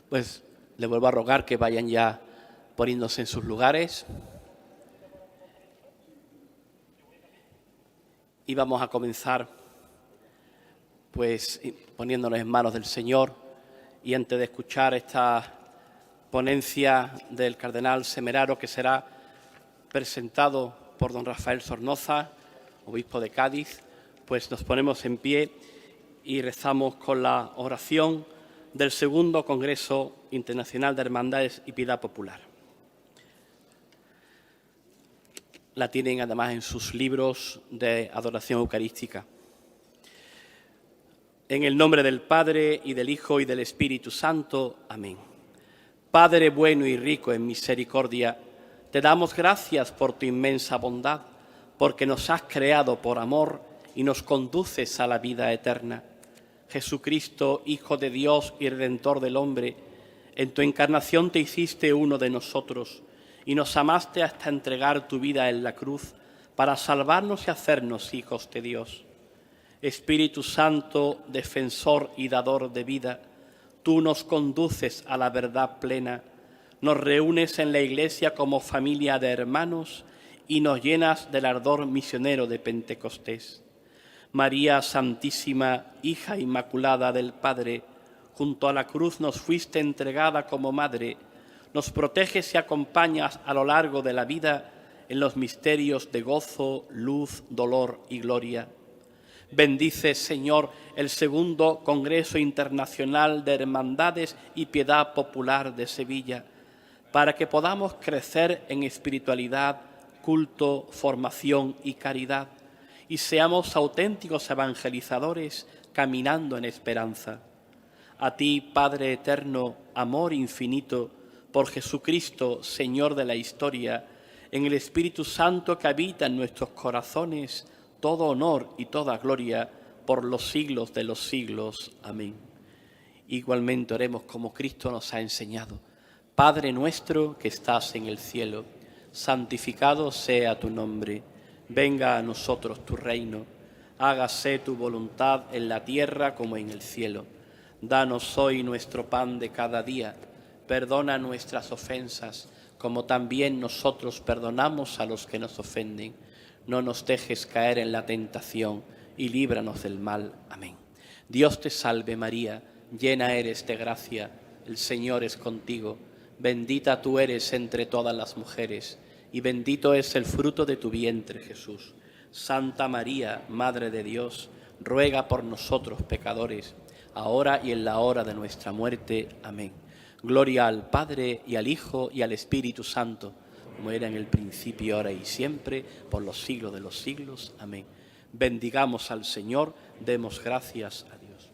Pues le vuelvo a rogar que vayan ya poniéndose en sus lugares. Y vamos a comenzar pues poniéndonos en manos del Señor. Y antes de escuchar esta ponencia del cardenal Semeraro, que será presentado por don Rafael Sornoza, obispo de Cádiz, pues nos ponemos en pie y rezamos con la oración del segundo Congreso Internacional de Hermandades y Piedad Popular. La tienen además en sus libros de adoración eucarística. En el nombre del Padre, y del Hijo, y del Espíritu Santo. Amén. Padre bueno y rico en misericordia, te damos gracias por tu inmensa bondad, porque nos has creado por amor y nos conduces a la vida eterna. Jesucristo, Hijo de Dios y Redentor del hombre, en tu encarnación te hiciste uno de nosotros y nos amaste hasta entregar tu vida en la cruz para salvarnos y hacernos hijos de Dios. Espíritu Santo, defensor y dador de vida, tú nos conduces a la verdad plena, nos reúnes en la Iglesia como familia de hermanos y nos llenas del ardor misionero de Pentecostés. María Santísima, hija inmaculada del Padre, junto a la cruz nos fuiste entregada como madre, nos proteges y acompañas a lo largo de la vida en los misterios de gozo, luz, dolor y gloria. Bendice, Señor, el segundo Congreso Internacional de Hermandades y Piedad Popular de Sevilla, para que podamos crecer en espiritualidad, culto, formación y caridad, y seamos auténticos evangelizadores caminando en esperanza. A ti, Padre eterno, amor infinito, por Jesucristo, Señor de la historia, en el Espíritu Santo que habita en nuestros corazones, todo honor y toda gloria por los siglos de los siglos. Amén. Igualmente oremos como Cristo nos ha enseñado. Padre nuestro que estás en el cielo, santificado sea tu nombre. Venga a nosotros tu reino, hágase tu voluntad en la tierra como en el cielo. Danos hoy nuestro pan de cada día, perdona nuestras ofensas, como también nosotros perdonamos a los que nos ofenden. No nos dejes caer en la tentación y líbranos del mal. Amén. Dios te salve María, llena eres de gracia, el Señor es contigo. Bendita tú eres entre todas las mujeres, y bendito es el fruto de tu vientre, Jesús. Santa María, Madre de Dios, ruega por nosotros pecadores, ahora y en la hora de nuestra muerte. Amén. Gloria al Padre, y al Hijo, y al Espíritu Santo, como era en el principio, ahora y siempre, por los siglos de los siglos. Amén. Bendigamos al Señor, demos gracias a Dios.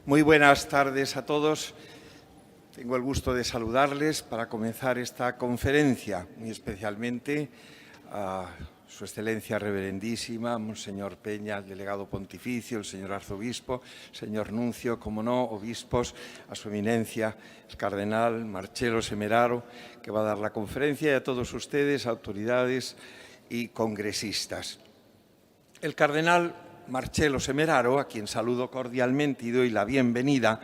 Muy buenas tardes a todos. Tengo el gusto de saludarles para comenzar esta conferencia, muy especialmente a Su Excelencia Reverendísima, Monseñor Peña, el delegado pontificio, el señor arzobispo, señor nuncio, como no, obispos, a su eminencia, el cardenal Marcelo Semeraro, que va a dar la conferencia, y a todos ustedes, autoridades y congresistas. El cardenal Marcelo Semeraro, a quien saludo cordialmente y doy la bienvenida,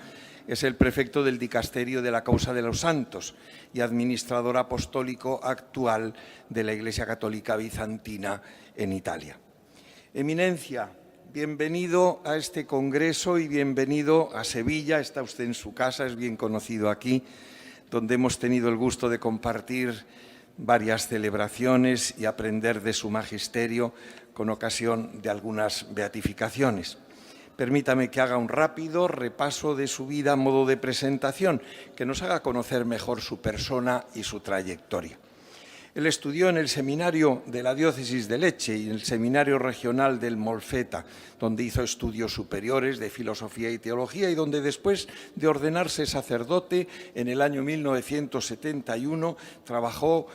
es el prefecto del Dicasterio de la Causa de los Santos y administrador apostólico actual de la Iglesia Católica Bizantina en Italia. Eminencia, bienvenido a este congreso y bienvenido a Sevilla. Está usted en su casa, es bien conocido aquí, donde hemos tenido el gusto de compartir varias celebraciones y aprender de su magisterio con ocasión de algunas beatificaciones. Permítame que haga un rápido repaso de su vida a modo de presentación, que nos haga conocer mejor su persona y su trayectoria. Él estudió en el seminario de la diócesis de Lecce y en el seminario regional del Molfetta, donde hizo estudios superiores de filosofía y teología y donde después de ordenarse sacerdote en el año 1971 trabajó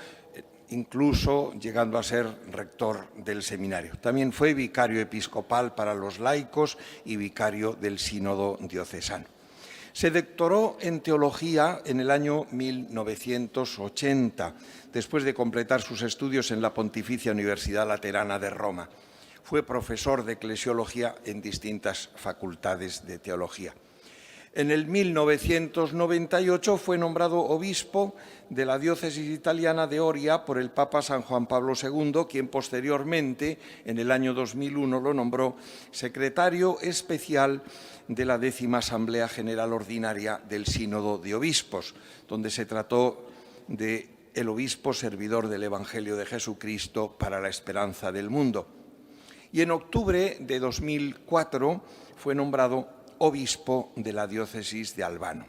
incluso llegando a ser rector del seminario. También fue vicario episcopal para los laicos y vicario del sínodo diocesano. Se doctoró en teología en el año 1980, después de completar sus estudios en la Pontificia Universidad Laterana de Roma. Fue profesor de eclesiología en distintas facultades de teología. En el 1998 fue nombrado obispo de la diócesis italiana de Oria por el Papa San Juan Pablo II, quien posteriormente, en el año 2001, lo nombró secretario especial de la 10ª Asamblea General Ordinaria del Sínodo de Obispos, donde se trató de el obispo servidor del Evangelio de Jesucristo para la esperanza del mundo. Y en octubre de 2004 fue nombrado obispo de la diócesis de Albano.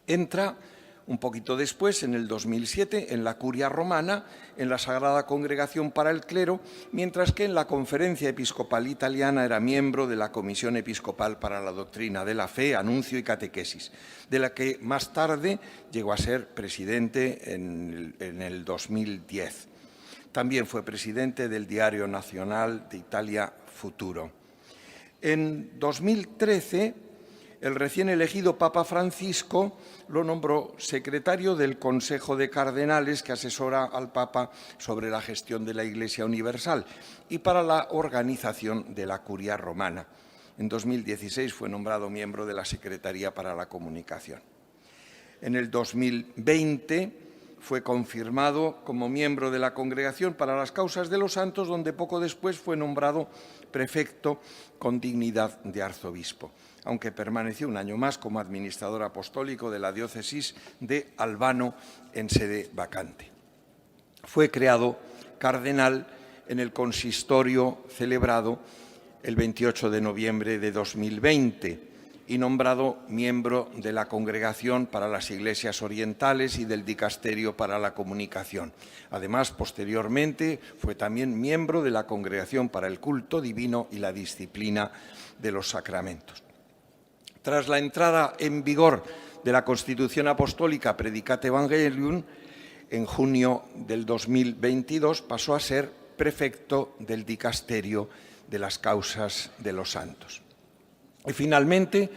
Entra un poquito después, en el 2007, en la Curia Romana, en la Sagrada Congregación para el Clero, mientras que en la Conferencia Episcopal Italiana era miembro de la Comisión Episcopal para la Doctrina de la Fe, Anuncio y Catequesis, de la que más tarde llegó a ser presidente en el 2010. También fue presidente del Diario Nacional de Italia Futuro. En 2013, el recién elegido Papa Francisco lo nombró secretario del Consejo de Cardenales que asesora al Papa sobre la gestión de la Iglesia Universal y para la organización de la Curia Romana. En 2016 fue nombrado miembro de la Secretaría para la Comunicación. En el 2020 fue confirmado como miembro de la Congregación para las Causas de los Santos, donde poco después fue nombrado prefecto con dignidad de arzobispo, aunque permaneció un año más como administrador apostólico de la diócesis de Albano en sede vacante. Fue creado cardenal en el consistorio celebrado el 28 de noviembre de 2020 y nombrado miembro de la Congregación para las Iglesias Orientales y del Dicasterio para la Comunicación. Además, posteriormente, fue también miembro de la Congregación para el Culto Divino y la Disciplina de los Sacramentos. Tras la entrada en vigor de la Constitución Apostólica Predicate Evangelium, en junio del 2022 pasó a ser prefecto del Dicasterio de las Causas de los Santos. Y finalmente,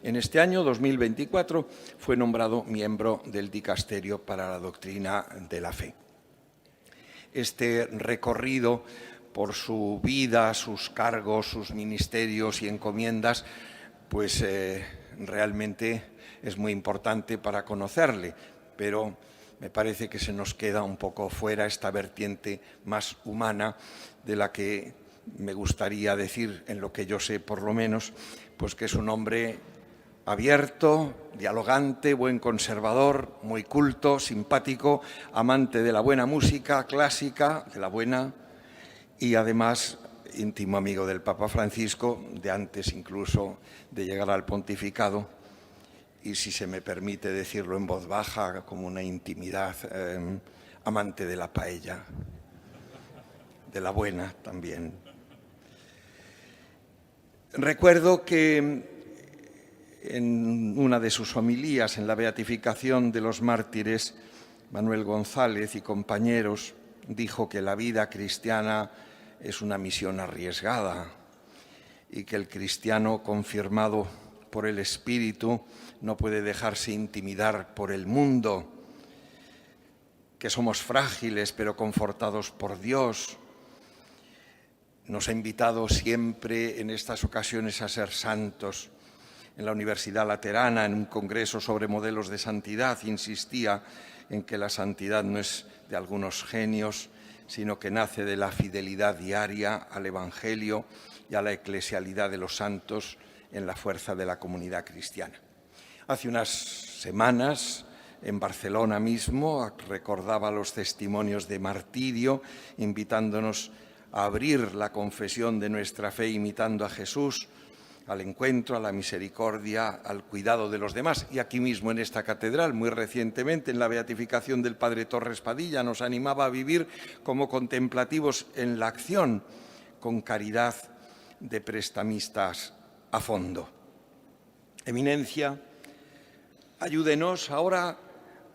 en este año 2024, fue nombrado miembro del Dicasterio para la Doctrina de la Fe. Este recorrido por su vida, sus cargos, sus ministerios y encomiendas, pues realmente es muy importante para conocerle, pero me parece que se nos queda un poco fuera esta vertiente más humana de la que me gustaría decir, en lo que yo sé por lo menos, pues que es un hombre abierto, dialogante, buen conservador, muy culto, simpático, amante de la buena música clásica, de la buena, y además íntimo amigo del Papa Francisco, de antes incluso de llegar al pontificado, y si se me permite decirlo en voz baja, como una intimidad, amante de la paella, de la buena también. Recuerdo que en una de sus homilías en la beatificación de los mártires, Manuel González y compañeros dijo que la vida cristiana es una misión arriesgada y que el cristiano confirmado por el Espíritu no puede dejarse intimidar por el mundo, que somos frágiles pero confortados por Dios. Nos ha invitado siempre en estas ocasiones a ser santos. En la Universidad Laterana, en un congreso sobre modelos de santidad, insistía en que la santidad no es de algunos genios, sino que nace de la fidelidad diaria al Evangelio y a la eclesialidad de los santos en la fuerza de la comunidad cristiana. Hace unas semanas, en Barcelona mismo, recordaba los testimonios de martirio, invitándonos a abrir la confesión de nuestra fe imitando a Jesús, al encuentro, a la misericordia, al cuidado de los demás. Y aquí mismo en esta catedral, muy recientemente, en la beatificación del Padre Torres Padilla, nos animaba a vivir como contemplativos en la acción, con caridad de prestamistas a fondo. Eminencia, ayúdenos ahora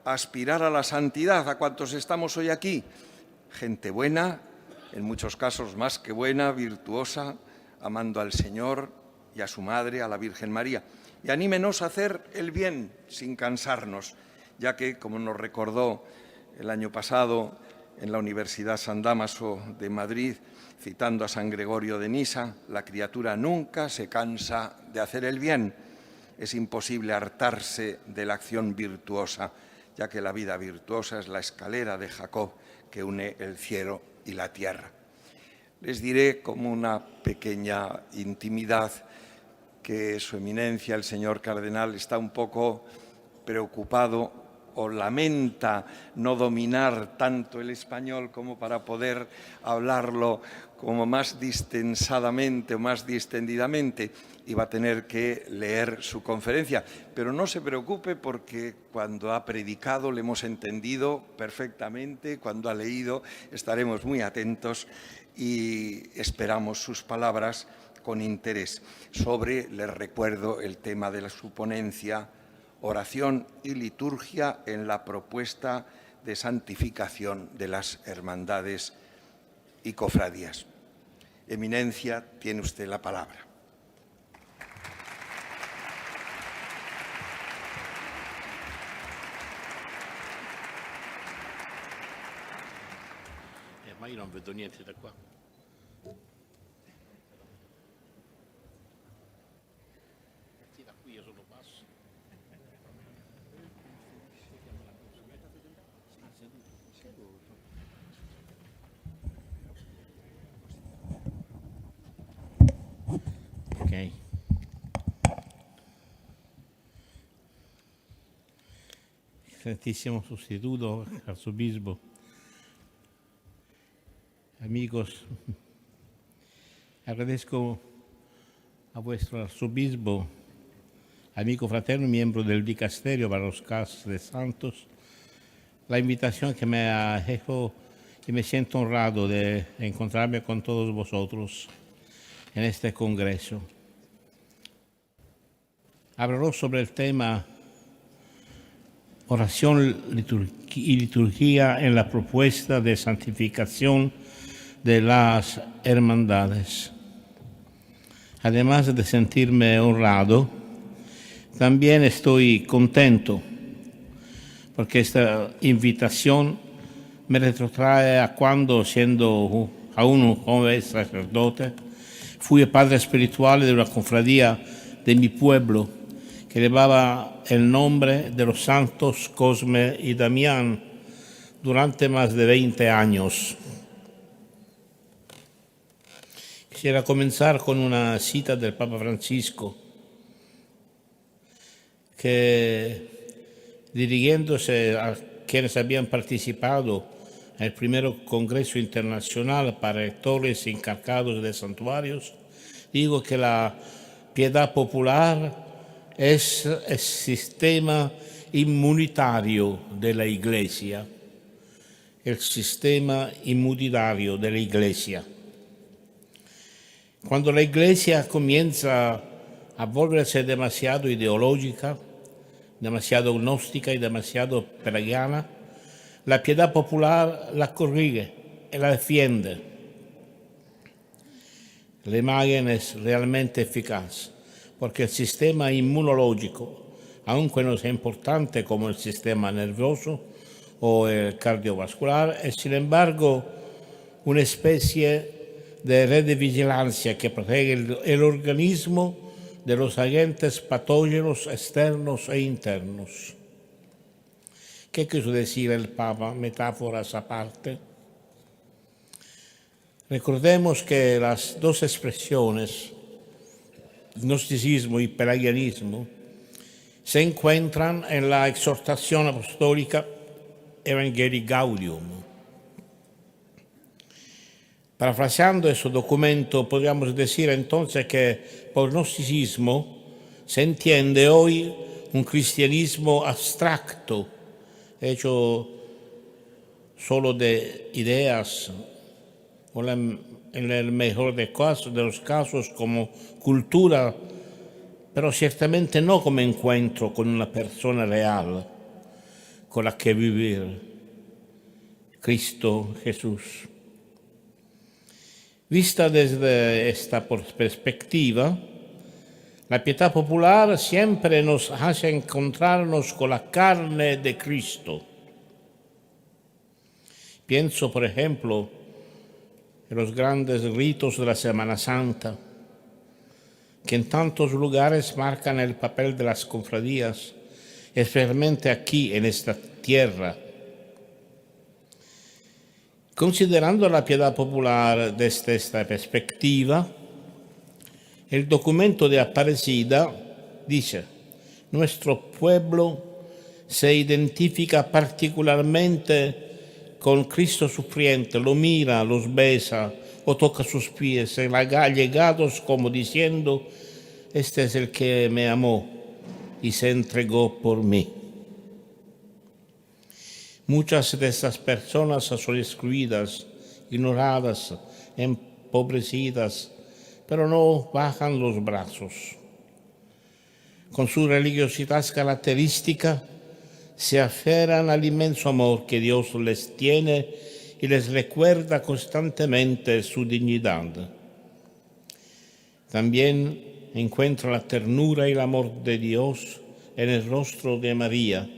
a aspirar a la santidad, a cuantos estamos hoy aquí. Gente buena, en muchos casos más que buena, virtuosa, amando al Señor y a su Madre, a la Virgen María. Y anímenos a hacer el bien sin cansarnos, ya que, como nos recordó el año pasado en la Universidad San Dámaso de Madrid, Citando a San Gregorio de Nisa, la criatura nunca se cansa de hacer el bien. Es imposible hartarse de la acción virtuosa, ya que la vida virtuosa es la escalera de Jacob que une el cielo y la tierra. Les diré como una pequeña intimidad que Su Eminencia, el señor cardenal, está un poco preocupado o lamenta no dominar tanto el español como para poder hablarlo como más distensadamente o más distendidamente, y va a tener que leer su conferencia. Pero no se preocupe, porque cuando ha predicado le hemos entendido perfectamente, cuando ha leído estaremos muy atentos y esperamos sus palabras con interés. Les recuerdo el tema de su ponencia: oración y liturgia en la propuesta de santificación de las hermandades y cofradías. Eminencia, tiene usted la palabra. Ma io non vedo niente da qua. Sì, da qui io solo passo. Ok. Santissimo Sustituto, Arzobispo, amigos, agradezco a vuestro arzobispo, amigo fraterno, miembro del Dicasterio para los Casos de Santos, la invitación que me ha hecho, y me siento honrado de encontrarme con todos vosotros en este congreso. Hablaré sobre el tema oración y liturgia en la propuesta de santificación de las hermandades. Además de sentirme honrado, también estoy contento, porque esta invitación me retrotrae a cuando, siendo aún un joven sacerdote, fui padre espiritual de una cofradía de mi pueblo que llevaba el nombre de los santos Cosme y Damián durante más de 20 años. Quisiera comenzar con una cita del Papa Francisco, que, dirigiéndose a quienes habían participado en el primer Congreso Internacional para rectores encargados de santuarios, digo que la piedad popular es el sistema inmunitario de la Iglesia, el sistema inmunitario de la Iglesia. Cuando la Iglesia comienza a volverse demasiado ideológica, demasiado gnóstica y demasiado pagana, la piedad popular la corrige y la defiende. La imagen es realmente eficaz, porque el sistema inmunológico, aunque no es importante como el sistema nervioso o el cardiovascular, es sin embargo una especie de red de vigilancia que protege el organismo de los agentes patógenos externos e internos. ¿Qué quiso decir el Papa? Metáforas aparte. Recordemos que las dos expresiones, gnosticismo y pelagianismo, se encuentran en la exhortación apostólica Evangelii Gaudium. Parafraseando ese documento, podríamos decir entonces que por gnosticismo se entiende hoy un cristianismo abstracto, hecho solo de ideas, o en el mejor de los casos como cultura, pero ciertamente no como encuentro con una persona real con la que vivir, Cristo Jesús. Vista desde esta perspectiva, la pietà popular siempre nos hace encontrarnos con la carne de Cristo. Pienso, por ejemplo, en los grandes ritos de la Semana Santa, que en tantos lugares marcan el papel de las cofradías, especialmente aquí en esta tierra. Considerando la piedad popular desde esta perspectiva, el documento de Aparecida dice: nuestro pueblo se identifica particularmente con Cristo sufriente, lo mira, los besa o toca sus pies, allegados como diciendo: este es el que me amó y se entregó por mí. Muchas de estas personas son excluidas, ignoradas, empobrecidas, pero no bajan los brazos. Con su religiosidad característica, se aferran al inmenso amor que Dios les tiene y les recuerda constantemente su dignidad. También encuentra la ternura y el amor de Dios en el rostro de María,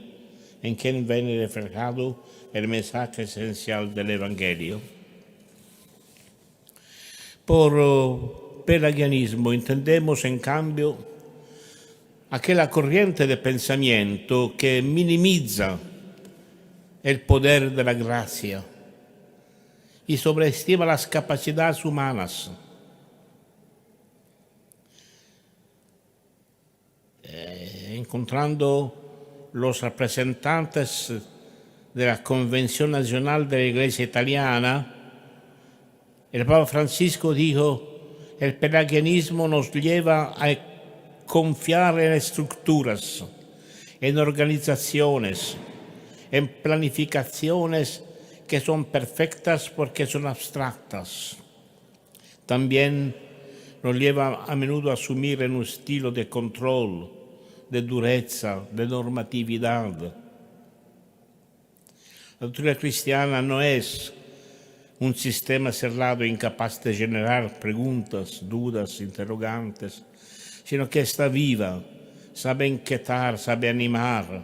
en quien viene reflejado el mensaje esencial del Evangelio. Por pelagianismo entendemos, en cambio, aquella corriente de pensamiento que minimiza el poder de la gracia y sobreestima las capacidades humanas. Encontrando los representantes de la Convención Nacional de la Iglesia Italiana, el Papa Francisco dijo: el pelagianismo nos lleva a confiar en estructuras, en organizaciones, en planificaciones que son perfectas porque son abstractas. También nos lleva a menudo a asumir en un estilo de control, de dureza, de normatividad. La doctrina cristiana no es un sistema cerrado incapaz de generar preguntas, dudas, interrogantes, sino que está viva, sabe inquietar, sabe animar.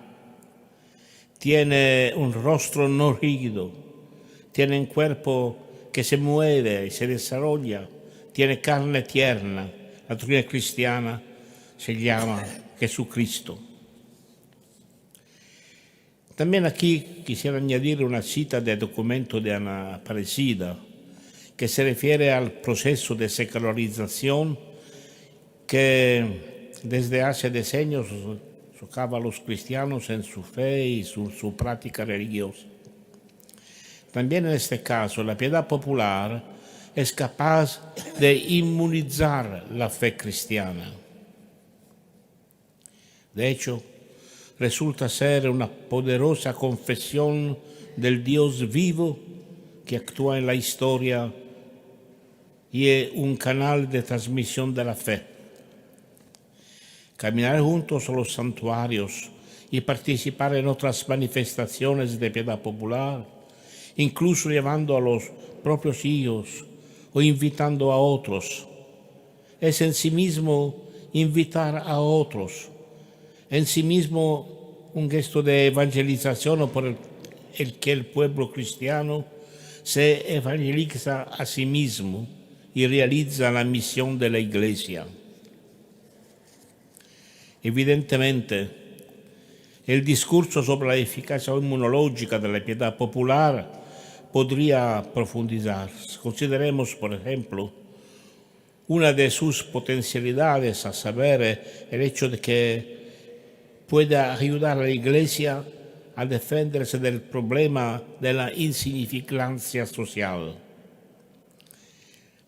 Tiene un rostro no rígido, tiene un cuerpo que se mueve y se desarrolla, tiene carne tierna. La doctrina cristiana se llama Jesucristo. También aquí quisiera añadir una cita del documento de Ana Aparecida, que se refiere al proceso de secularización que desde hace decenios socava a los cristianos en su fe y su práctica religiosa. También en este caso, la piedad popular es capaz de inmunizar la fe cristiana. De hecho, resulta ser una poderosa confesión del Dios vivo que actúa en la historia y es un canal de transmisión de la fe. Caminar juntos a los santuarios y participar en otras manifestaciones de piedad popular, incluso llevando a los propios hijos o invitando a otros, es en sí mismo invitar a otros, en sí mismo un gesto de evangelización por el que el pueblo cristiano se evangeliza a sí mismo y realiza la misión de la Iglesia. Evidentemente, el discurso sobre la eficacia inmunológica de la piedad popular podría profundizarse. Consideremos, por ejemplo, una de sus potencialidades, a saber, el hecho de que pueda ayudar a la Iglesia a defenderse del problema de la insignificancia social.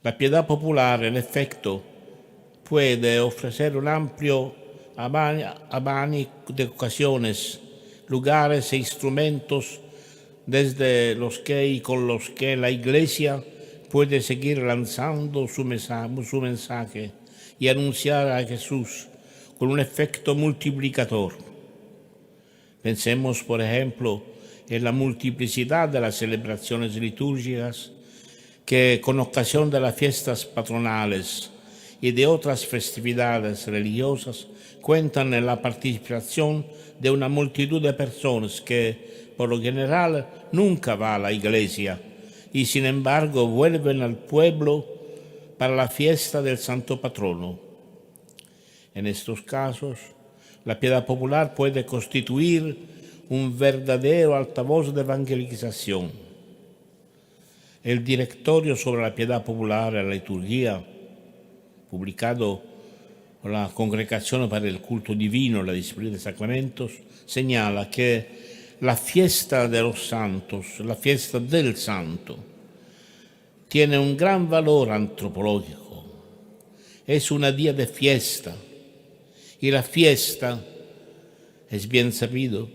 La piedad popular, en efecto, puede ofrecer un amplio abanico de ocasiones, lugares e instrumentos desde los que y con los que la Iglesia puede seguir lanzando su mensaje y anunciar a Jesús con un efecto multiplicador. Pensemos, por ejemplo, en la multiplicidad de las celebraciones litúrgicas que, con ocasión de las fiestas patronales y de otras festividades religiosas, cuentan en la participación de una multitud de personas que, por lo general, nunca va a la iglesia y sin embargo vuelven al pueblo para la fiesta del santo patrono. En estos casos, la piedad popular puede constituir un verdadero altavoz de evangelización. El Directorio sobre la piedad popular y la liturgia, publicado por la Congregación para el Culto Divino y la Disciplina de Sacramentos, señala que la fiesta de los santos, la fiesta del santo, tiene un gran valor antropológico. Es un día de fiesta, y la fiesta, es bien sabido,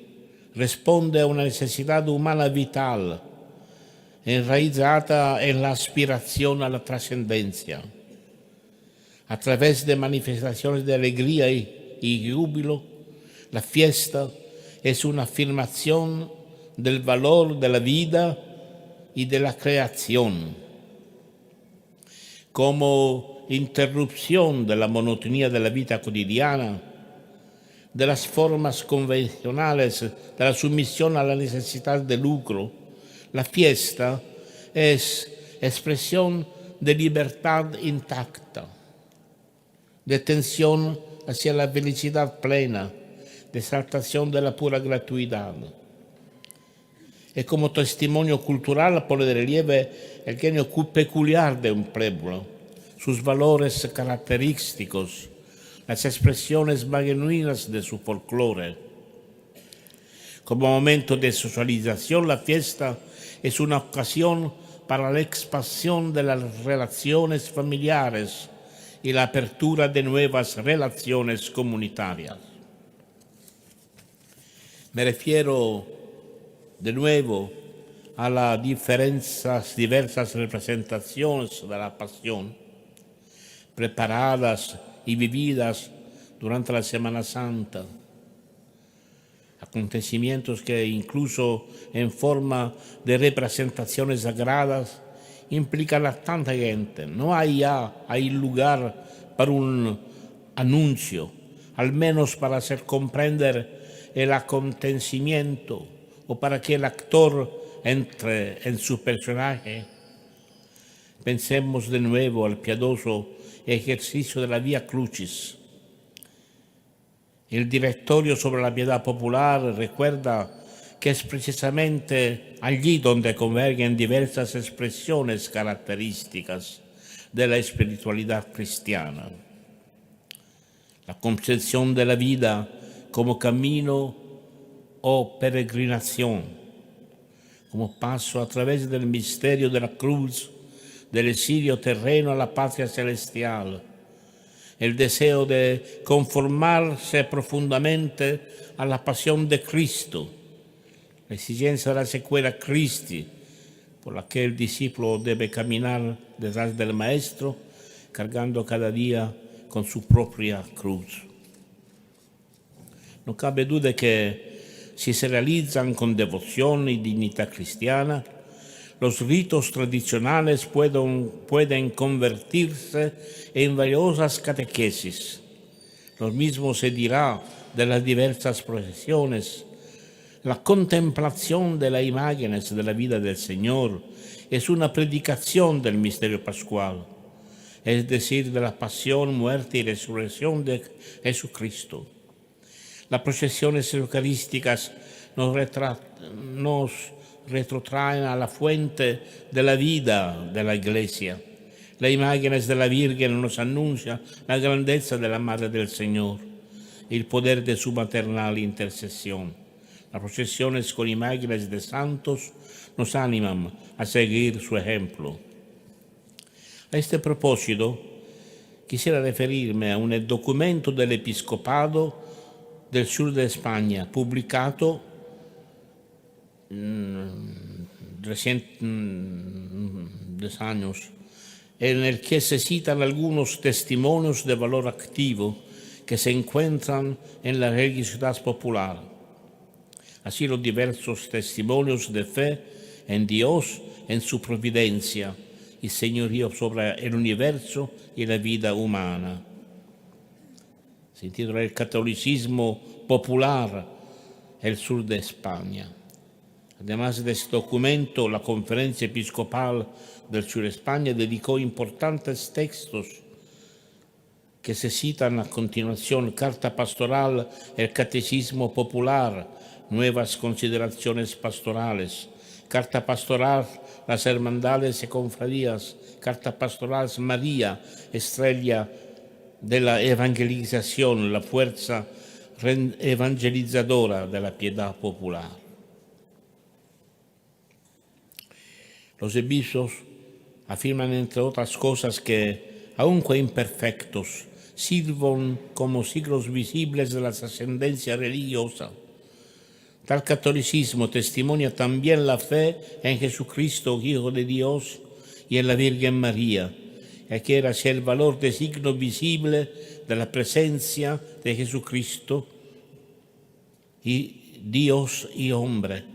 responde a una necesidad humana vital, enraizada en la aspiración a la trascendencia. A través de manifestaciones de alegría y júbilo, la fiesta es una afirmación del valor de la vida y de la creación. Como interrupción de la monotonía de la vida cotidiana, de las formas convencionales, de la sumisión a la necesidad de lucro, la fiesta es expresión de libertad intacta, de tensión hacia la felicidad plena, de exaltación de la pura gratuidad. Y como testimonio cultural pone de relieve el genio peculiar de un pueblo, sus valores característicos, las expresiones más genuinas de su folclore. Como momento de socialización, la fiesta es una ocasión para la expansión de las relaciones familiares y la apertura de nuevas relaciones comunitarias. Me refiero de nuevo a las diversas representaciones de la pasión, preparadas y vividas durante la Semana Santa. Acontecimientos que incluso en forma de representaciones sagradas implican a tanta gente. No hay lugar para un anuncio, al menos para hacer comprender el acontecimiento o para que el actor entre en su personaje. Pensemos de nuevo al piadoso ejercicio de la Vía Crucis. El Directorio sobre la piedad popular recuerda que es precisamente allí donde convergen diversas expresiones características de la espiritualidad cristiana. La concepción de la vida como camino o peregrinación, como paso a través del misterio de la cruz, del exilio terreno a la patria celestial, el deseo de conformarse profundamente a la pasión de Cristo, la exigencia de la secuela Christi, por la que el discípulo debe caminar detrás del Maestro, cargando cada día con su propia cruz. No cabe duda que si se realizan con devoción y dignidad cristiana, los ritos tradicionales pueden convertirse en valiosas catequesis. Lo mismo se dirá de las diversas procesiones. La contemplación de las imágenes de la vida del Señor es una predicación del misterio pascual, es decir, de la pasión, muerte y resurrección de Jesucristo. Las procesiones eucarísticas nos retrotraen a la fuente de la vida de la Iglesia. Las imágenes de la Virgen nos anuncian la grandeza de la Madre del Señor y el poder de su maternal intercesión. Las procesiones con imágenes de santos nos animan a seguir su ejemplo. A este propósito, quisiera referirme a un documento del Episcopado del sur de España, publicado recientes años, en el que se citan algunos testimonios de valor activo que se encuentran en la religiosidad popular. Así los diversos testimonios de fe en Dios, en su providencia y señorío sobre el universo y la vida humana. Se intitula El catolicismo popular, el sur de España. Además de este documento, la Conferencia Episcopal del Sur de España dedicó importantes textos que se citan a continuación: Carta Pastoral, el Catecismo Popular, Nuevas Consideraciones Pastorales, Carta Pastoral, las Hermandades y Confradías, Carta Pastoral María, Estrella de la Evangelización, la fuerza evangelizadora de la piedad popular. Los obispos afirman, entre otras cosas, que, aunque imperfectos, sirven como siglos visibles de la trascendencia religiosa. Tal catolicismo testimonia también la fe en Jesucristo, Hijo de Dios, y en la Virgen María, y quiere hacer el valor de signo visible de la presencia de Jesucristo, y Dios y hombre,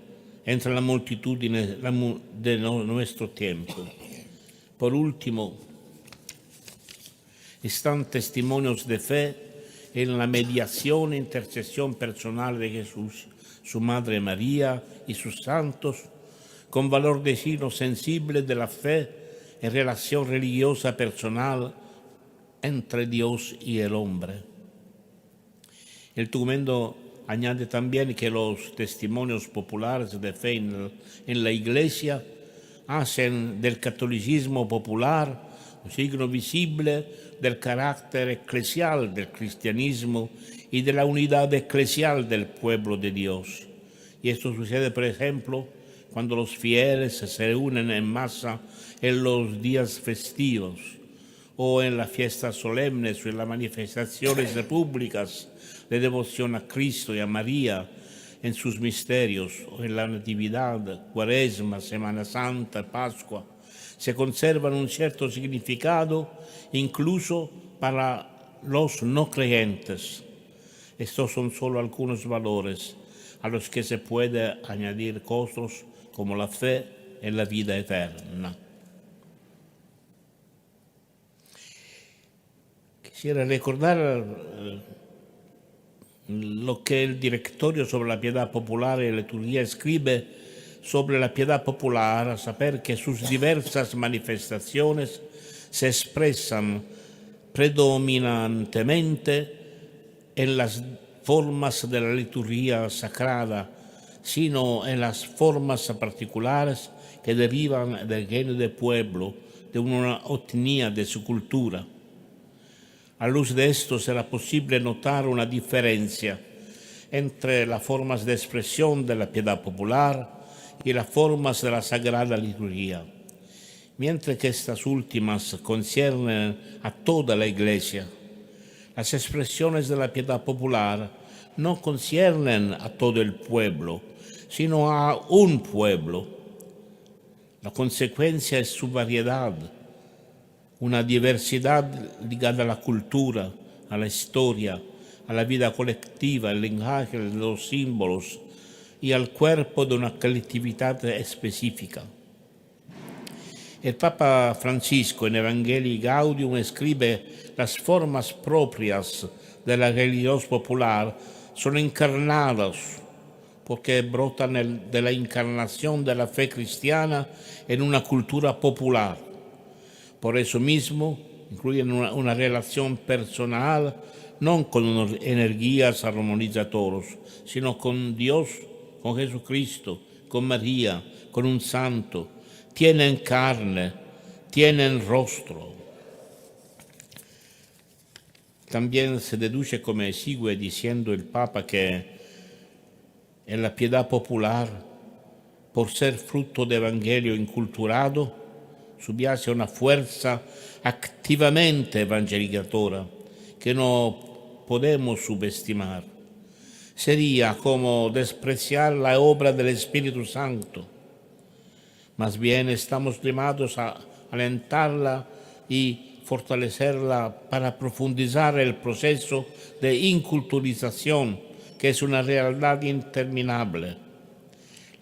entre la multitud de nuestro tiempo. Por último, están testimonios de fe en la mediación e intercesión personal de Jesús, su Madre María y sus santos, con valor de signo sensible de la fe en relación religiosa personal entre Dios y el hombre. El documento añade también que los testimonios populares de fe en la Iglesia hacen del catolicismo popular un signo visible del carácter eclesial del cristianismo y de la unidad eclesial del pueblo de Dios. Y esto sucede, por ejemplo, cuando los fieles se reúnen en masa en los días festivos o en las fiestas solemnes o en las manifestaciones públicas de devoción a Cristo y a María en sus misterios, o en la Natividad, Cuaresma, Semana Santa, Pascua. Se conservan un cierto significado incluso para los no creyentes. Estos son solo algunos valores a los que se puede añadir otros como la fe en la vida eterna. Quisiera recordar lo que el Directorio sobre la Piedad Popular y la Liturgia escribe sobre la piedad popular, a saber que sus diversas manifestaciones se expresan predominantemente en las formas de la liturgia sagrada, sino en las formas particulares que derivan del genio del pueblo, de una etnia de su cultura. A luz de esto será posible notar una diferencia entre las formas de expresión de la piedad popular y las formas de la Sagrada Liturgia. Mientras que estas últimas conciernen a toda la Iglesia, las expresiones de la piedad popular no conciernen a todo el pueblo, sino a un pueblo. La consecuencia es su variedad, una diversidad ligada a la cultura, a la historia, a la vida colectiva, al lenguaje de los símbolos y al cuerpo de una colectividad específica. El Papa Francisco en Evangelii Gaudium escribe: las formas propias de la religión popular son encarnadas porque brotan de la encarnación de la fe cristiana en una cultura popular. Por eso mismo, incluyen una relación personal, no con energías armonizadoras, sino con Dios, con Jesucristo, con María, con un santo. Tienen carne, tienen rostro. También se deduce, como sigue diciendo el Papa, que en la piedad popular, por ser fruto de evangelio inculturado, subyace una fuerza activamente evangelizadora que no podemos subestimar. Sería como despreciar la obra del Espíritu Santo. Más bien estamos llamados a alentarla y fortalecerla para profundizar el proceso de inculturización, que es una realidad interminable.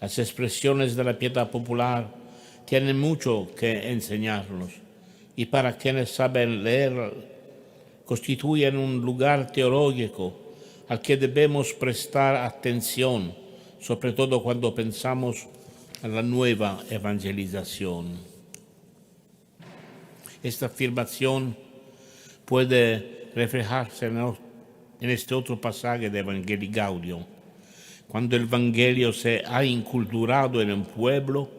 Las expresiones de la piedad popular tienen mucho que enseñarnos, y para quienes saben leer, constituyen un lugar teológico al que debemos prestar atención sobre todo cuando pensamos a la nueva evangelización. Esta afirmación puede reflejarse en este otro pasaje de Evangelii Gaudium, cuando el Evangelio se ha inculturado en un pueblo,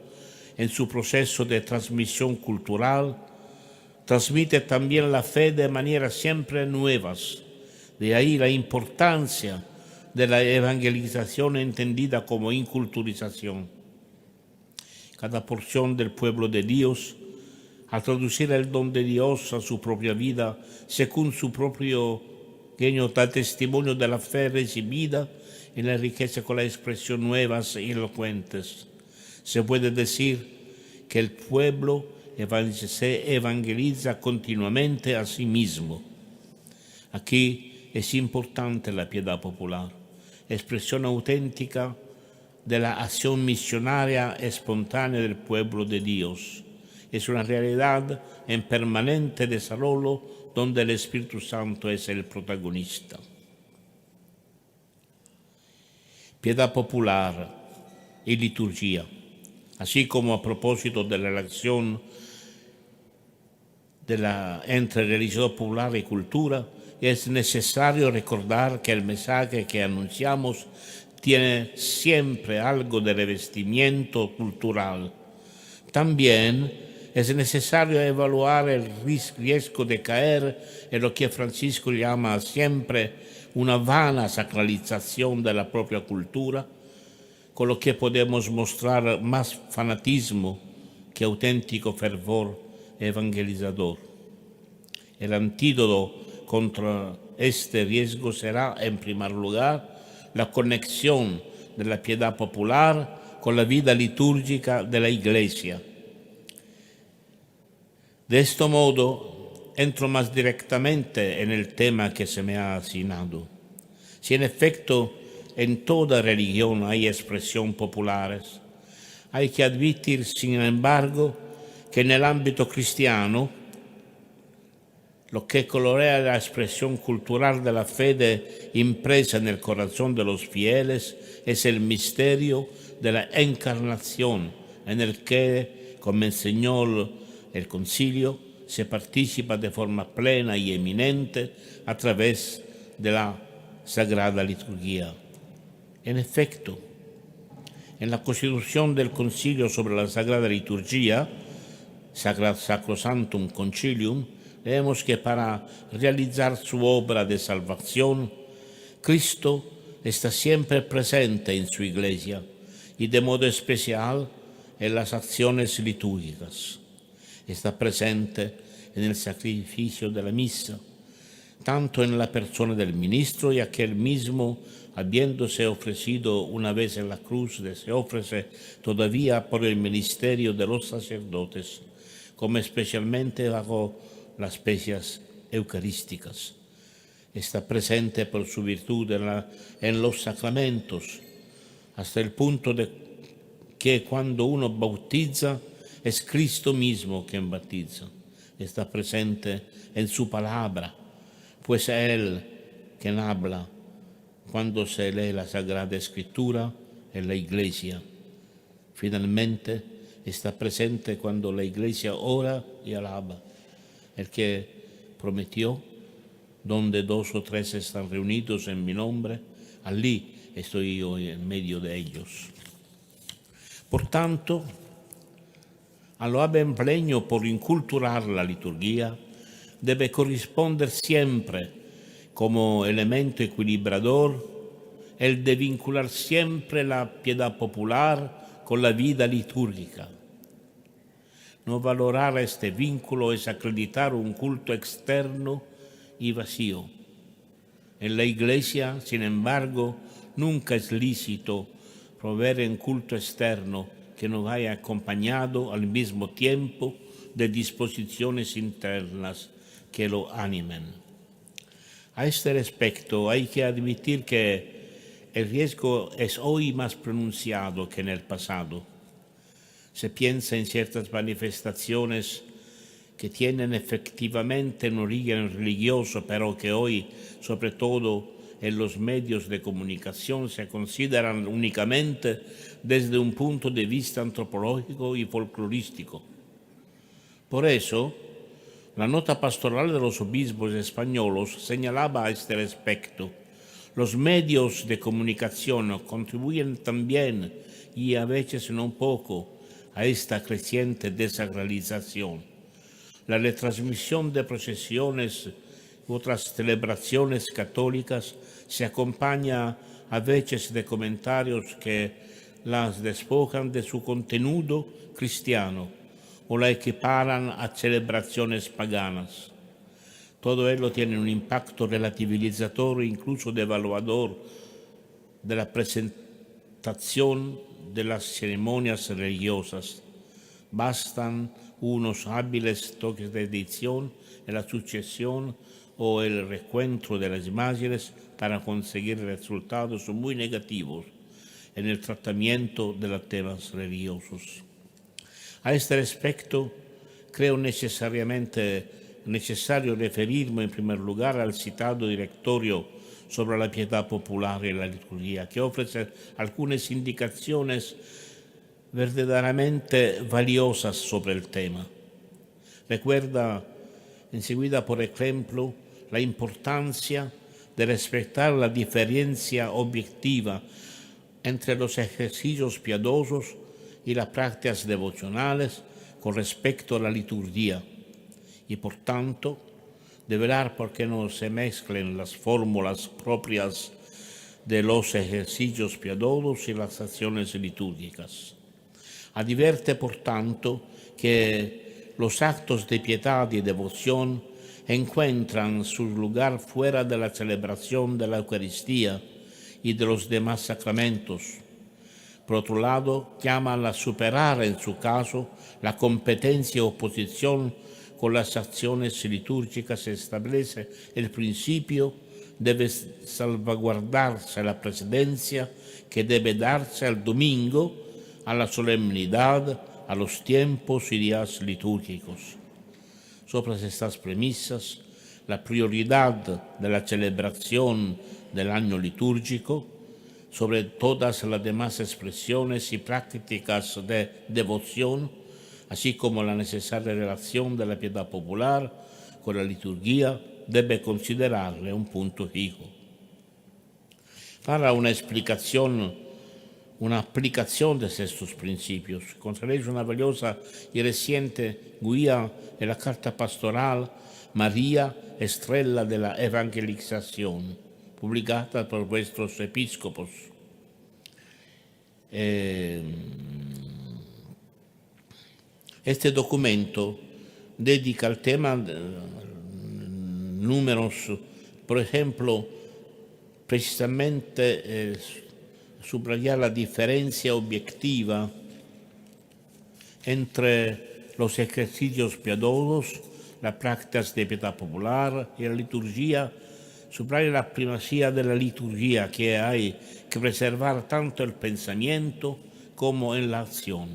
en su proceso de transmisión cultural, transmite también la fe de maneras siempre nuevas. De ahí la importancia de la evangelización entendida como inculturización. Cada porción del pueblo de Dios, al traducir el don de Dios a su propia vida, según su propio genio, da testimonio de la fe recibida y la enriquece con la expresión nuevas y elocuentes. Se puede decir que el pueblo se evangeliza continuamente a sí mismo. Aquí es importante la piedad popular, expresión auténtica de la acción misionaria espontánea del pueblo de Dios. Es una realidad en permanente desarrollo donde el Espíritu Santo es el protagonista. Piedad popular y liturgia, así como a propósito de la relación entre religión popular y cultura, es necesario recordar que el mensaje que anunciamos tiene siempre algo de revestimiento cultural. También es necesario evaluar el riesgo de caer en lo que Francisco llama siempre una vana sacralización de la propia cultura, con lo que podemos mostrar más fanatismo que auténtico fervor evangelizador. El antídoto contra este riesgo será, en primer lugar, la conexión de la piedad popular con la vida litúrgica de la Iglesia. De este modo, entro más directamente en el tema que se me ha asignado. Si en efecto en toda religión hay expresiones populares, hay que admitir, sin embargo, que en el ámbito cristiano, lo que colorea la expresión cultural de la fe impresa en el corazón de los fieles es el misterio de la encarnación, en el que, como enseñó el concilio, se participa de forma plena y eminente a través de la Sagrada Liturgia. En efecto, en la Constitución del Concilio sobre la Sagrada Liturgia, Sacrosanctum Concilium, vemos que para realizar su obra de salvación, Cristo está siempre presente en su Iglesia y de modo especial en las acciones litúrgicas. Está presente en el sacrificio de la misa, tanto en la persona del ministro, ya que él mismo, habiéndose ofrecido una vez en la cruz, se ofrece todavía por el ministerio de los sacerdotes, como especialmente bajo las especias eucarísticas. Está presente por su virtud en los sacramentos, hasta el punto de que cuando uno bautiza es Cristo mismo quien bautiza. Está presente en su palabra, pues es Él quien habla cuando se lee la Sagrada Escritura en la Iglesia. Finalmente, está presente cuando la Iglesia ora y alaba. El que prometió, donde 2 o 3 están reunidos en mi nombre, allí estoy yo en medio de ellos. Por tanto, al empeño por inculturar la liturgia debe corresponder siempre como elemento equilibrador el de vincular siempre la piedad popular con la vida litúrgica. No valorar este vínculo es acreditar un culto externo y vacío. En la Iglesia, sin embargo, nunca es lícito proveer un culto externo que no vaya acompañado al mismo tiempo de disposiciones internas que lo animen. A este respecto hay que admitir que el riesgo es hoy más pronunciado que en el pasado. Se piensa en ciertas manifestaciones que tienen efectivamente un origen religioso, pero que hoy, sobre todo en los medios de comunicación se consideran únicamente desde un punto de vista antropológico y folclorístico. Por eso, la nota pastoral de los obispos españoles señalaba a este respecto: los medios de comunicación contribuyen también, y a veces no poco, a esta creciente desacralización. La retransmisión de procesiones u otras celebraciones católicas se acompaña a veces de comentarios que las despojan de su contenido cristiano o la equiparan a celebraciones paganas. Todo ello tiene un impacto relativizador e incluso devaluador de la presentación de las ceremonias religiosas. Bastan unos hábiles toques de edición en la sucesión o el recuento de las imágenes para conseguir resultados muy negativos en el tratamiento de los temas religiosos. A este respecto, creo necesario referirme en primer lugar al citado Directorio sobre la piedad popular y la liturgia, que ofrece algunas indicaciones verdaderamente valiosas sobre el tema. Recuerda enseguida, por ejemplo, la importancia de respetar la diferencia objetiva entre los ejercicios piadosos y las prácticas devocionales con respecto a la liturgia, y por tanto de velar por que no se mezclen las fórmulas propias de los ejercicios piadosos y las acciones litúrgicas. Advierte, por tanto, que los actos de piedad y devoción encuentran su lugar fuera de la celebración de la Eucaristía y de los demás sacramentos. Por otro lado, llaman a superar, en su caso, la competencia o oposición con las acciones litúrgicas. Se establece el principio: debe salvaguardarse la precedencia que debe darse al domingo, a la solemnidad, a los tiempos y días litúrgicos. Sobre estas premisas, la prioridad de la celebración del año litúrgico sobre todas las demás expresiones y prácticas de devoción, así como la necesaria relación de la piedad popular con la liturgia, debe considerarle un punto fijo. Para una aplicación de estos principios, consideréis una valiosa y reciente guía en la carta pastoral María, Estrella de la Evangelización, publicada por vuestros episcopos. Este documento dedica al tema números, por ejemplo, precisamente subrayar la diferencia objetiva entre los ejercicios piadosos, las prácticas de piedad popular y la liturgia. Subraya la primacía de la liturgia, que hay que preservar tanto el pensamiento como en la acción.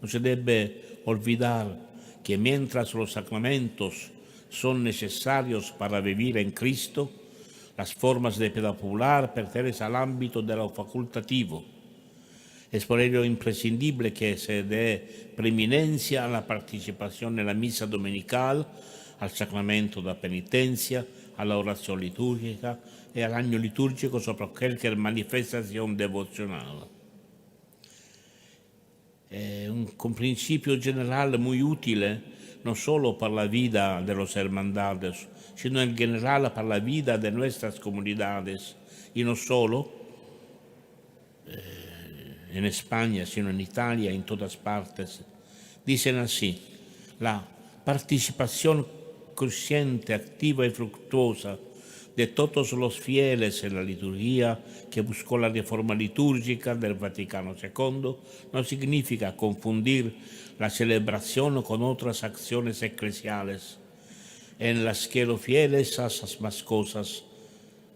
No se debe olvidar que mientras los sacramentos son necesarios para vivir en Cristo, las formas de piedad popular pertenecen al ámbito de lo facultativo. Es por ello imprescindible que se dé preeminencia a la participación en la misa dominical, al sacramento de la penitencia, a la oración litúrgica y al año litúrgico sobre cualquier manifestación devocional. Un principio general muy útil, no solo para la vida de las hermandades, sino en general para la vida de nuestras comunidades, y no solo en España, sino en Italia, en todas partes. Dicen así: la participación consciente, activa y fructuosa de todos los fieles en la liturgia que buscó la reforma litúrgica del Vaticano II no significa confundir la celebración con otras acciones eclesiales en las que los fieles hacen más cosas,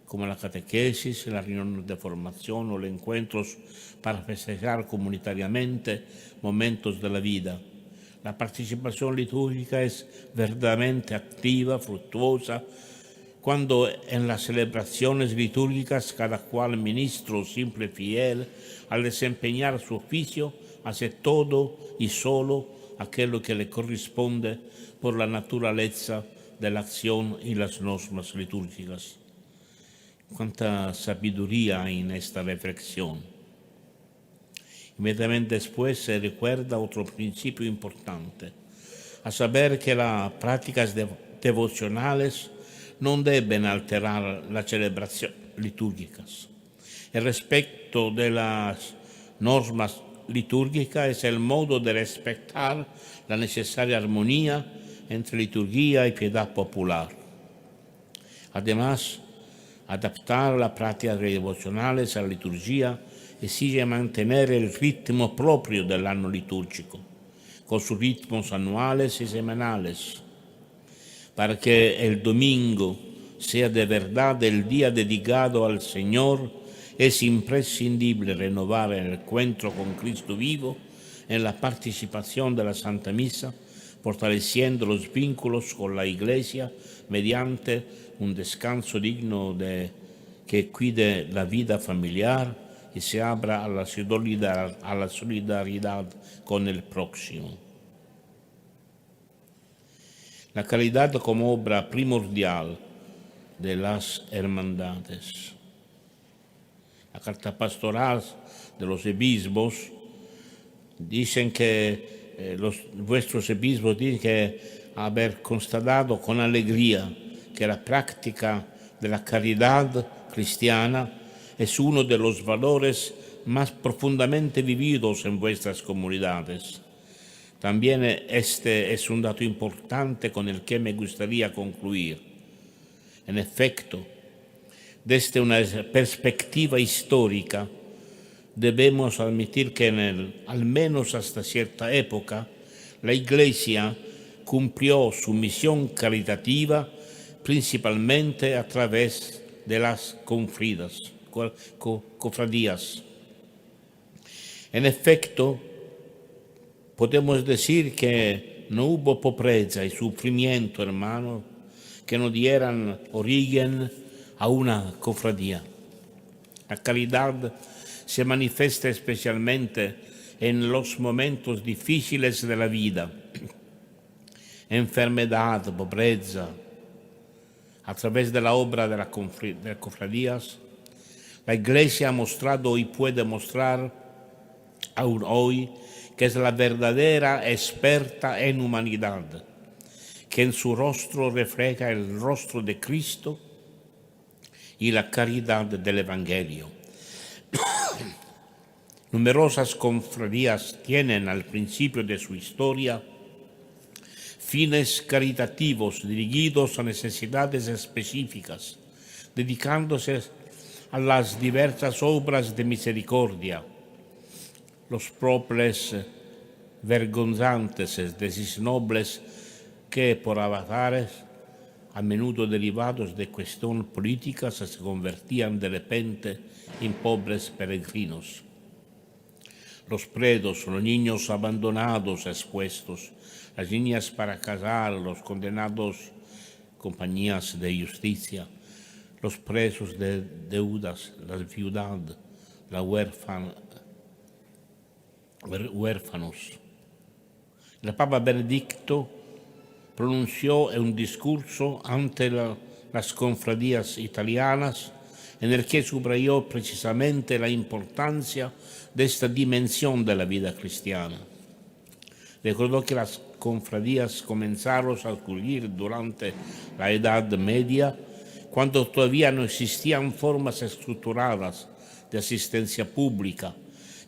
como la catequesis, la reunión de formación o los encuentros para festejar comunitariamente momentos de la vida. La participación litúrgica es verdaderamente activa, fructuosa, cuando en las celebraciones litúrgicas cada cual ministro o simple fiel, al desempeñar su oficio, hace todo y solo aquello que le corresponde por la naturaleza de la acción y las normas litúrgicas. Cuánta sabiduría hay en esta reflexión. Inmediatamente después se recuerda otro principio importante, a saber que las prácticas devocionales no deben alterar las celebraciones litúrgicas. El respeto de las normas litúrgicas es el modo de respetar la necesaria armonía entre liturgia y piedad popular. Además, adaptar las prácticas devocionales a la liturgia exige mantener el ritmo propio del año litúrgico, con sus ritmos anuales y semanales, para que el domingo sea de verdad el día dedicado al Señor. Es imprescindible renovar el encuentro con Cristo vivo en la participación de la Santa Misa, fortaleciendo los vínculos con la Iglesia mediante un descanso digno que cuide la vida familiar y se abra a la solidaridad con el próximo. La caridad como obra primordial de las hermandades. La carta pastoral de los obispos dicen que vuestros obispos dicen que haber constatado con alegría que la práctica de la caridad cristiana es uno de los valores más profundamente vividos en vuestras comunidades. También este es un dato importante con el que me gustaría concluir. En efecto, desde una perspectiva histórica, debemos admitir que al menos hasta cierta época, la Iglesia cumplió su misión caritativa principalmente a través de las cofradías. En efecto, podemos decir que no hubo pobreza y sufrimiento, hermano, que no dieran origen a una cofradía. La caridad se manifiesta especialmente en los momentos difíciles de la vida, enfermedad, pobreza. A través de la obra de las cofradías, la Iglesia ha mostrado y puede mostrar aún hoy que es la verdadera experta en humanidad, que en su rostro refleja el rostro de Cristo y la caridad del Evangelio. Numerosas cofradías tienen al principio de su historia fines caritativos dirigidos a necesidades específicas, dedicándose a las diversas obras de misericordia. Los propios vergonzantes de nobles que por avatares, a menudo derivados de cuestiones políticas, se convertían de repente en pobres peregrinos. Los presos, los niños abandonados, expuestos, las niñas para casar, los condenados, compañías de justicia, los presos de deudas, la viudad, la huérfanos. El Papa Benedicto pronunció un discurso ante las cofradías italianas en el que subrayó precisamente la importancia de esta dimensión de la vida cristiana. Recordó que las cofradías comenzaron a surgir durante la Edad Media, cuando todavía no existían formas estructuradas de asistencia pública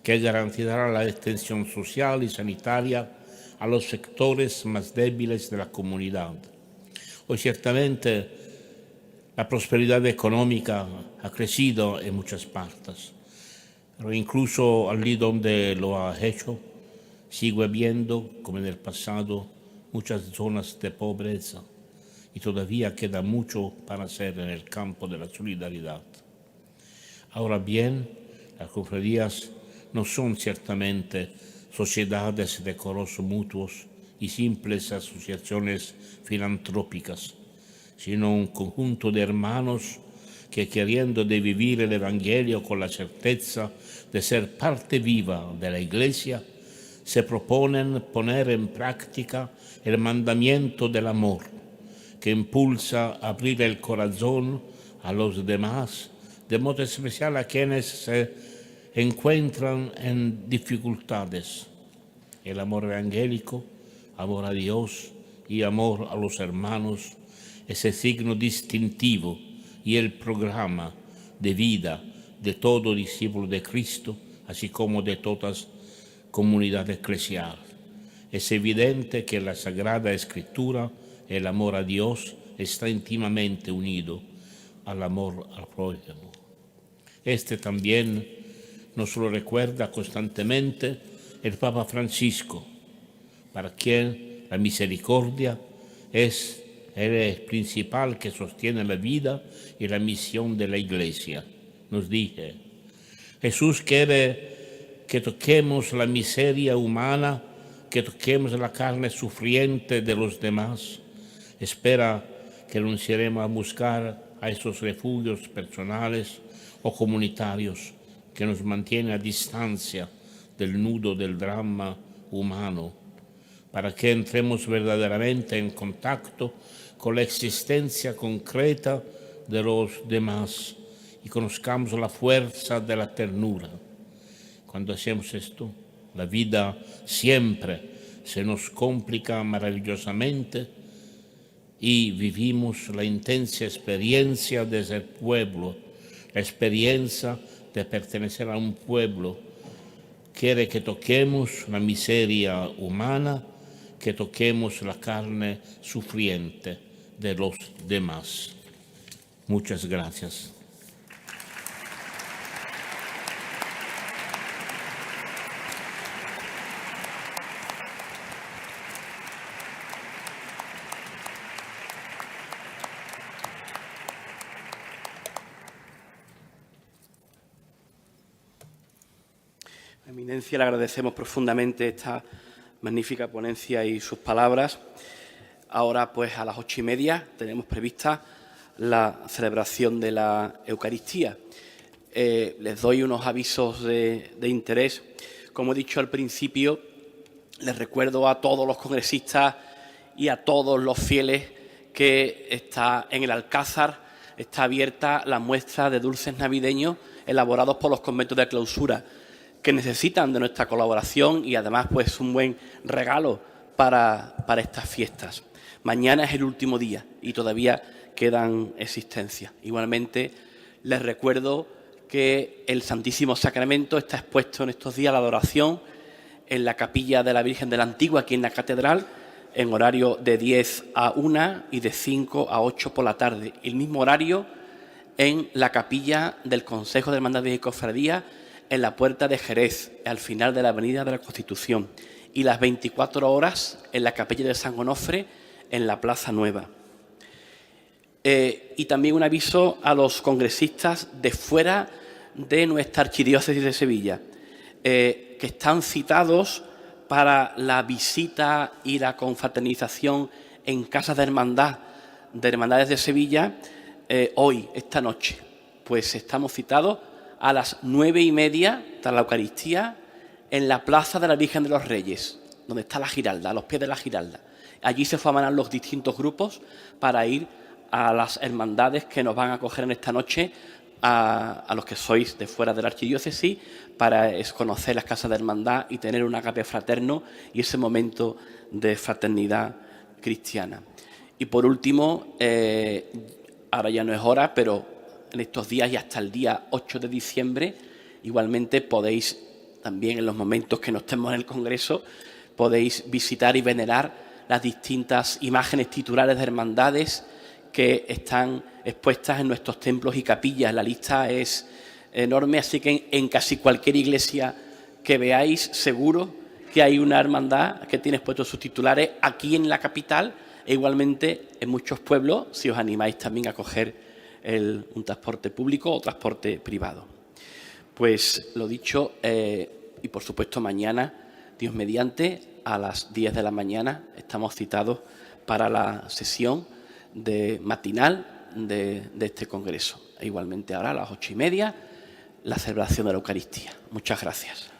que garantizaran la extensión social y sanitaria a los sectores más débiles de la comunidad. Hoy ciertamente la prosperidad económica ha crecido en muchas partes, pero incluso allí donde lo ha hecho, sigue habiendo, como en el pasado, muchas zonas de pobreza y todavía queda mucho para hacer en el campo de la solidaridad. Ahora bien, las cofradías no son ciertamente sociedades de coros mutuos y simples asociaciones filantrópicas, sino un conjunto de hermanos que, queriendo de vivir el Evangelio con la certeza de ser parte viva de la Iglesia, se proponen poner en práctica el mandamiento del amor, que impulsa a abrir el corazón a los demás, de modo especial a quienes se encuentran en dificultades. El amor evangélico, amor a Dios y amor a los hermanos es el signo distintivo y el programa de vida de todo discípulo de Cristo, así como de todas comunidad eclesial. Es evidente que en la Sagrada Escritura el amor a Dios está íntimamente unido al amor al prójimo. Este también nos lo recuerda constantemente el Papa Francisco, para quien la misericordia es el eje principal que sostiene la vida y la misión de la Iglesia. Nos dice: Jesús quiere que toquemos la miseria humana, que toquemos la carne sufriente de los demás. Espera que renunciaremos a buscar a esos refugios personales o comunitarios que nos mantienen a distancia del nudo del drama humano, para que entremos verdaderamente en contacto con la existencia concreta de los demás y conozcamos la fuerza de la ternura. Cuando hacemos esto, la vida siempre se nos complica maravillosamente y vivimos la intensa experiencia de ser pueblo, la experiencia de pertenecer a un pueblo. Quiere que toquemos la miseria humana, que toquemos la carne sufriente de los demás. Muchas gracias. Eminencia, le agradecemos profundamente esta magnífica ponencia y sus palabras. Ahora, pues, a las 8:30 tenemos prevista la celebración de la Eucaristía. Les doy unos avisos de interés. Como he dicho al principio, les recuerdo a todos los congresistas y a todos los fieles que está en el Alcázar, está abierta la muestra de dulces navideños elaborados por los conventos de clausura, que necesitan de nuestra colaboración y además pues un buen regalo para estas fiestas. Mañana es el último día y todavía quedan existencias. Igualmente les recuerdo que el Santísimo Sacramento está expuesto en estos días a la adoración en la capilla de la Virgen de la Antigua, aquí en la Catedral, en horario de 10 a 1 y de 5 a 8 por la tarde. El mismo horario en la capilla del Consejo de Hermandades y Cofradías, en la Puerta de Jerez, al final de la Avenida de la Constitución, y las 24 horas en la capilla de San Onofre, en la Plaza Nueva. Y también un aviso a los congresistas de fuera de nuestra Archidiócesis de Sevilla, que están citados para la visita y la confraternización en casas de hermandades de Sevilla, hoy, esta noche. Pues estamos citados a las 9:30 tras la Eucaristía en la Plaza de la Virgen de los Reyes, donde está la Giralda, a los pies de la Giralda. Allí se formarán los distintos grupos para ir a las hermandades que nos van a acoger en esta noche, a los que sois de fuera de la archidiócesis, para conocer las casas de hermandad y tener un agape fraterno y ese momento de fraternidad cristiana. Y por último, ahora ya no es hora, pero en estos días y hasta el día 8 de diciembre, igualmente podéis, también en los momentos que no estemos en el Congreso, podéis visitar y venerar las distintas imágenes titulares de hermandades que están expuestas en nuestros templos y capillas. La lista es enorme, así que en casi cualquier iglesia que veáis, seguro que hay una hermandad que tiene expuestos sus titulares aquí en la capital e igualmente en muchos pueblos, si os animáis también a coger un transporte público o transporte privado. Pues lo dicho, y por supuesto mañana, Dios mediante, a las 10 de la mañana estamos citados para la sesión matinal de este congreso. E igualmente ahora a las 8:30 la celebración de la Eucaristía. Muchas gracias.